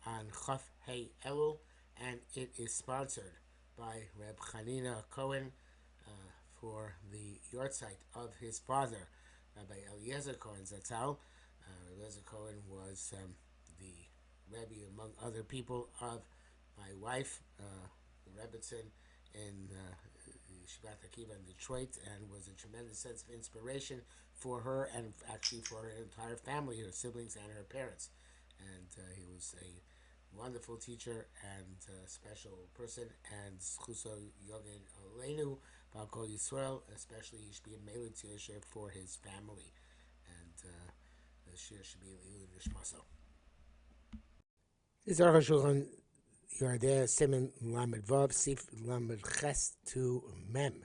on Chaf Hey Elul, and it is sponsored by Reb Chanina Cohen for the yahrzeit of his father, Rabbi Eliezer Cohen Zatzal. Eliezer Cohen was the Rebbe, among other people, of my wife, the Rebbitzin, in Shabbat Akiva in Detroit, and was a tremendous sense of inspiration for her and actually for her entire family, her siblings and her parents. And he was a wonderful teacher and special person, and Chuso Yogin Olenu, Balkol Yisrael, especially he should be a Mele Tzir for his family. And the shir should be Lilu Nishmaso. This is Arukh HaShulchan Yardeh Simon Lamed Vav Sif Lamed Ches to Mem.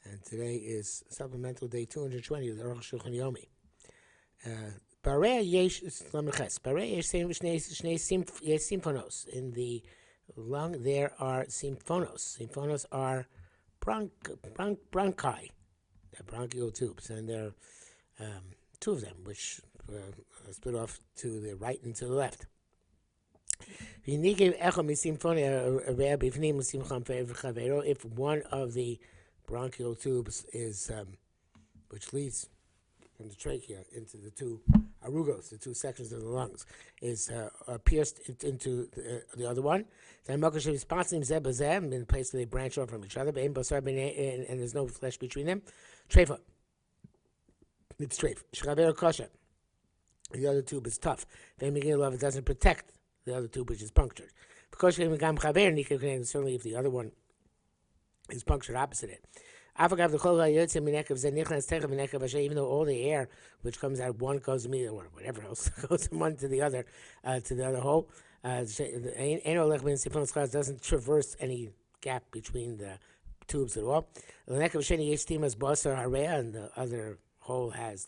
And today is Supplemental Day 220 of the Arukh HaShulchan Yomi. Barei yesh Lamed Ches. Barei yesh shnei symphonos. In the lung there are symphonos. Symphonos are bronchi, they're bronchial tubes, and there are two of them, which split off to the right and to the left. If one of the bronchial tubes is, which leads from the trachea into the two arugos, the two sections of the lungs, is pierced into the other one, then in the place where they branch off from each other, and there's no flesh between them, treifa. It's treif. The other tube is tough. It doesn't protect the other tube, which is punctured. Certainly if the other one is punctured opposite it. Even though all the air which comes out one goes immediately, or whatever else goes from one to the other hole, doesn't traverse any gap between the tubes at all. And the other hole has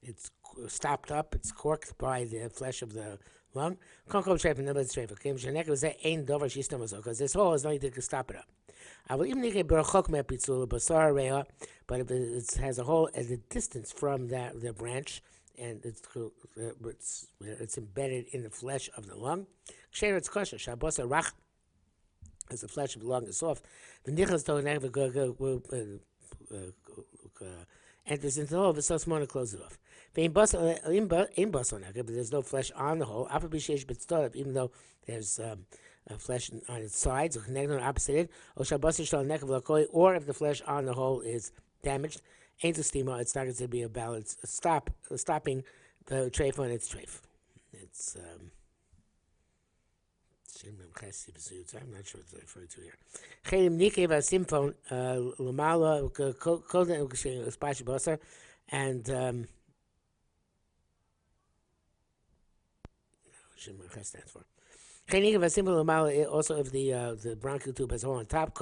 it's stopped up, it's corked by the flesh of the lung. Because this hole is nothing to stop it up. But if it has a hole at a distance from the branch, and it's embedded in the flesh of the lung, it's kosher. As the flesh of the lung is soft, enters into the hole, it's so small to close it off. But there's no flesh on the hole, even though there's flesh on its sides, or opposite it, or if the flesh on the hole is damaged, it's not going to be a balance, stopping the treif on its treif. It's I'm not sure what it's referred to here. And stands for. Also, if the bronchial tube has a hole on top,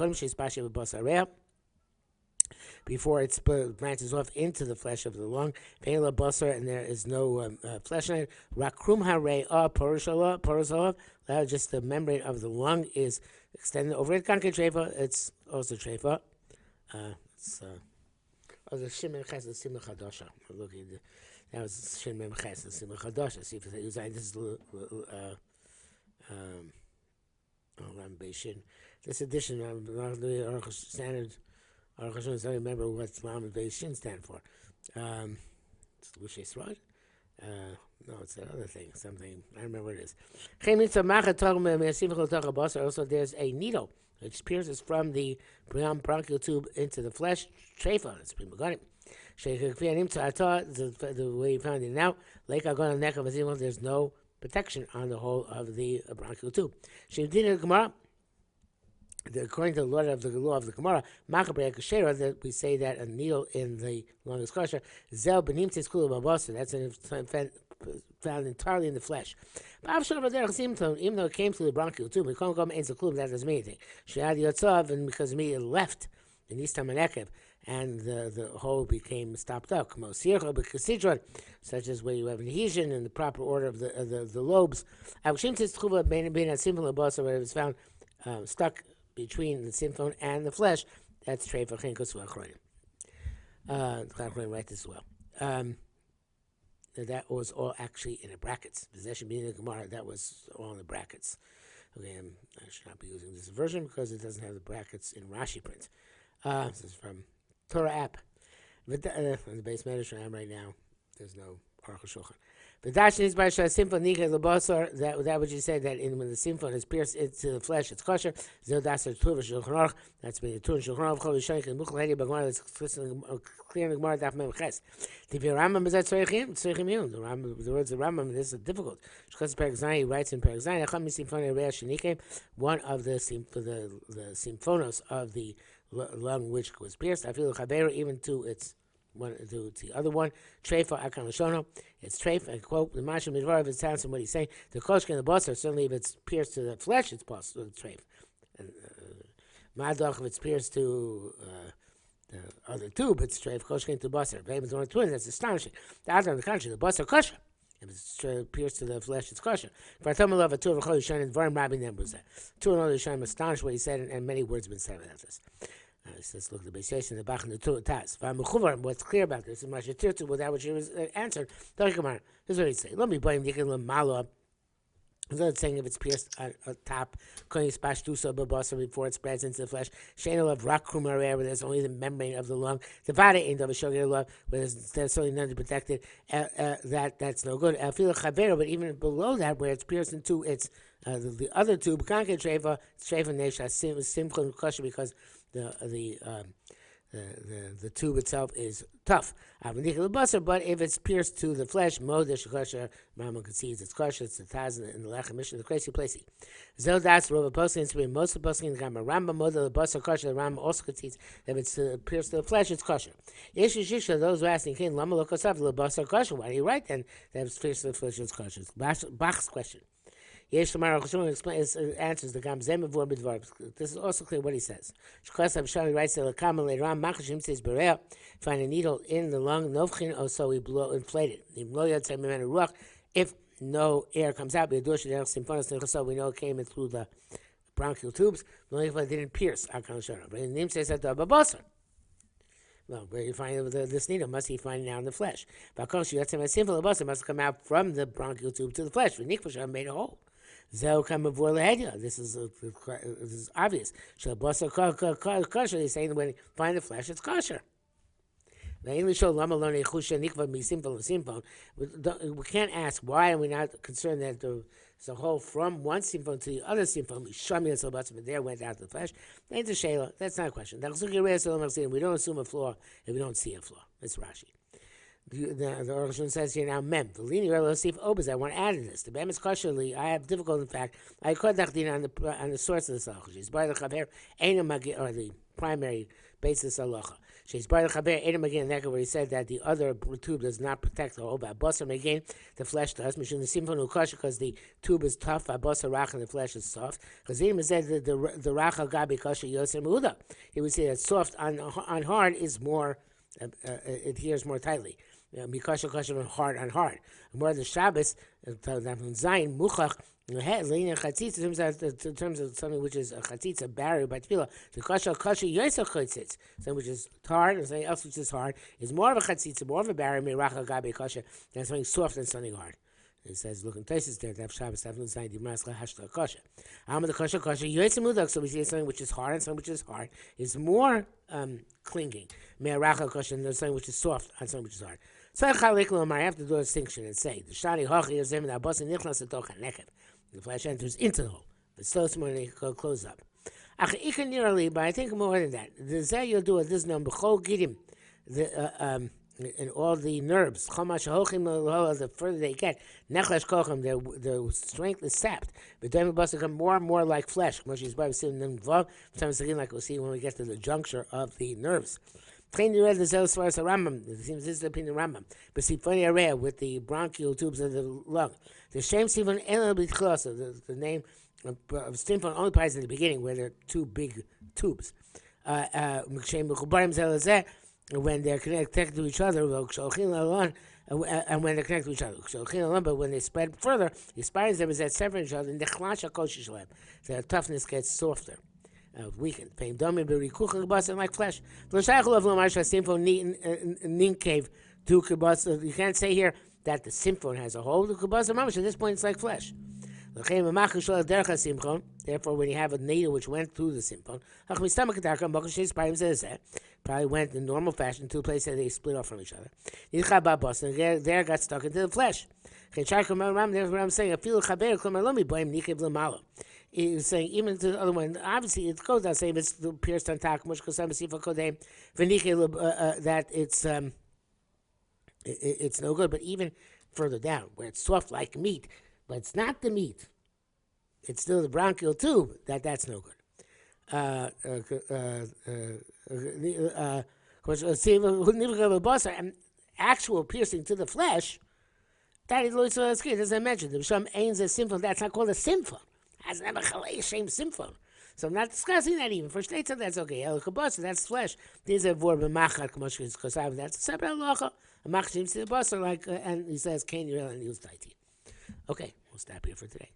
before it branches off into the flesh of the lung, and there is no flesh in it. Just the membrane of the lung is extended over it. It's also treifa. It's the Shimon Ches, the Simcha Chadasha. That was Shimon Ches, the Simcha Chadasha. See if it was this this edition of the Arukh standard. I don't remember what Lam Beis Shin stand for. It's Lushes Rod? No, it's that other thing. Something, I don't remember what it is. Also, there's a needle which pierces from the bronchial tube into the flesh. Treifa, that's pretty much it. The way you found it now, there's no protection on the whole of the bronchial tube. According to the law of the Gemara, that we say that a needle in the lung is kosher. That's found entirely in the flesh. Even though it came through the bronchial tube, that doesn't mean anything. And because immediately left in East and the hole became stopped up, such as where you have adhesion in the proper order of the lobes. Where it was found stuck between the symphone and the flesh, that's treifa chinkos v'achronim. Write this as well. that was all actually in the brackets. Possession being in the Gemara, that was all in the brackets. Okay, I should not be using this version because it doesn't have the brackets in Rashi print. This is from Torah app. On the base medrash I am right now, there's no Arukh HaShulchan. The Dashin is by Simfon Nika Labasar, that which you said that when the Simfon is pierced into the flesh, it's kosher. Zil Dasar Tuva Shulchan Aruch, that's been the Tuva Shulchan Aruch, Chol Yishanik, and Mukhal Hedi Bagmar, that's clear in the Gemara, Daf Mem Ches. The Rambam is at Tzreichim Yun. The words of Rambam, this is difficult. Shchas Perek Zayin, he writes in Perek Zayin, Acham Simfon Ereah Shenike, one of the symphonos of the lung which was pierced. I feel Chaber, even to its one to the other one, Treifa Akan Lashono. It's Treif, I quote the Mashal Midvar, if it sounds from what he's saying. The Koshka and the Basar, certainly if it's pierced to the flesh, it's possible, it's Treif. Madach, if it's pierced to the other tube, it's Treif, Koshka to Basar. If it's one twin, that's astonishing. The other on the contrary, the Basar Kosha. If it's pierced to the flesh, it's kosher. If I tell me love a two of Chol Yishan and Varim Rabbi Nembuz, two and all Yishan astonished what he said, and many words have been said about this. Let's look at the base in the back in the Taz. What's clear about this is Mashatirtu with that which he was answered. This is what he say. Let me blame the Malo. Instead of saying if it's pierced on top, before it spreads into the flesh, Shana of rock where there's only the membrane of the lung. The body ain't of a sugar love, where there's certainly nothing protected. That's no good. I feel a but even below that, where it's pierced into its the other tube, Kanke Trefa, Nesha, Simchon Kosher, because the tube itself is tough. But if it's pierced to the flesh, Modesh kosher, Rambam concedes it's kosher. It's the Taz in the Lechem Mishnah, the crazy placey. Zeldas Rova Poskin, it's been most of the Poskin, the Rambam Model, the Basar kosher. The Rambam also concedes that if it's pierced to the flesh, it's kosher. Yeshishisha, those who are asking, King Lama Lokosav, the Basar kosher. Why do you write then that if it's pierced to the flesh, it's kosher? Bach's question. Yesh Lamar HaShulchan answers the Gam Zemavor B'dvar. This is also clear what he says. Shkos Avshani writes that Lakama later on, Machashim says Berea, find a needle in the lung, Novchin, so we inflate it. If no air comes out, we know it came in through the bronchial tubes. It didn't pierce. But the name says that the Babasar. Well, where you find this needle must be finding now in the flesh. It must come out from the bronchial tube to the flesh. Made a hole. This is obvious. He's saying when you find the flesh, it's kosher. We can't ask why are we not concerned that there's a hole from one simphon to the other simphon. But there went out to the flesh. That's not a question. We don't assume a flaw if we don't see a flaw. It's Rashi. The Arukh HaShulchan says here now, Mem. The linear Elosif Obas. I want to add to this. The Mem is kosherly. I have difficulty, in fact. I caught Dachdin on the source of the Salach. She's by the Chaver, or the primary basis of Halacha. She's by the Chaber, Edom again, where he said that the other tube does not protect the whole. Basar again, the flesh does. Mishum the Simfon Ukasha, because the tube is tough. Basar Rach, and the flesh is soft. Because Edom said that the Rach Gabi Kasha Yosem Uda. He would say that soft on hard is more, adheres more tightly. Mikasha Kasha hard on hard. More the Shabbos, Zayin Muchach. In terms of something which is a chatzitza barrier by tefillah, the kasha yosef chatzitz, something which is hard and something else which is hard, is more of a chatzitza, more of a barrier miracha gabe kasha than something soft and something hard. It says, look in places there, to have Shabbos, have inside the masla hashla kasha. The kasha yosef mudak. So we see something which is hard and something which is hard is more clinging miracha kasha than something which is soft and something which is hard. So I have to do a distinction and say the shani hachi yosem and abbas nichnas etoch nekev. The flesh enters into the hole. But still, it's more than close up. But I think more than that. The Zeh you'll do this number, and all the nerves, the further they get, their strength is sapped. But then it must become more and more like flesh. Sometimes again, like we'll see when we get to the juncture of the nerves. This is the opinion of Rambam. But Symphony area with the bronchial tubes of the lung. The Shem Symphon the name of Symphon only applies in the beginning where there are two big tubes. When they're connected to each other, and when they're connected to each other. But when they spread further, the spines them is that separate each other, and the toughness gets softer. Weakened. Like flesh. You can't say here that the simphon has a hole. The kubasa mamash at this point it's like flesh. Therefore, when you have a needle which went through the simphon, probably went in normal fashion to a place that they split off from each other. And there got stuck into the flesh. I'm saying, he was saying, even to the other one, obviously it goes down saying it's pierced on tak, that it's no good. But even further down, where it's soft like meat, but it's not the meat, it's still the bronchial tube, that's no good. And actual piercing to the flesh, that is as I mentioned, the Sham Ain's a simphon, that's not called a simphon. Has never same simphon. So I'm not discussing that even. For Shteitzah, that's okay. El Kabasa, that's flesh. These are vor b'machar k'mosh k'sav. That's a separate halacha. A machshim to the basar, like, and he says, "Can you?" And he was tight. Okay, we'll stop here for today.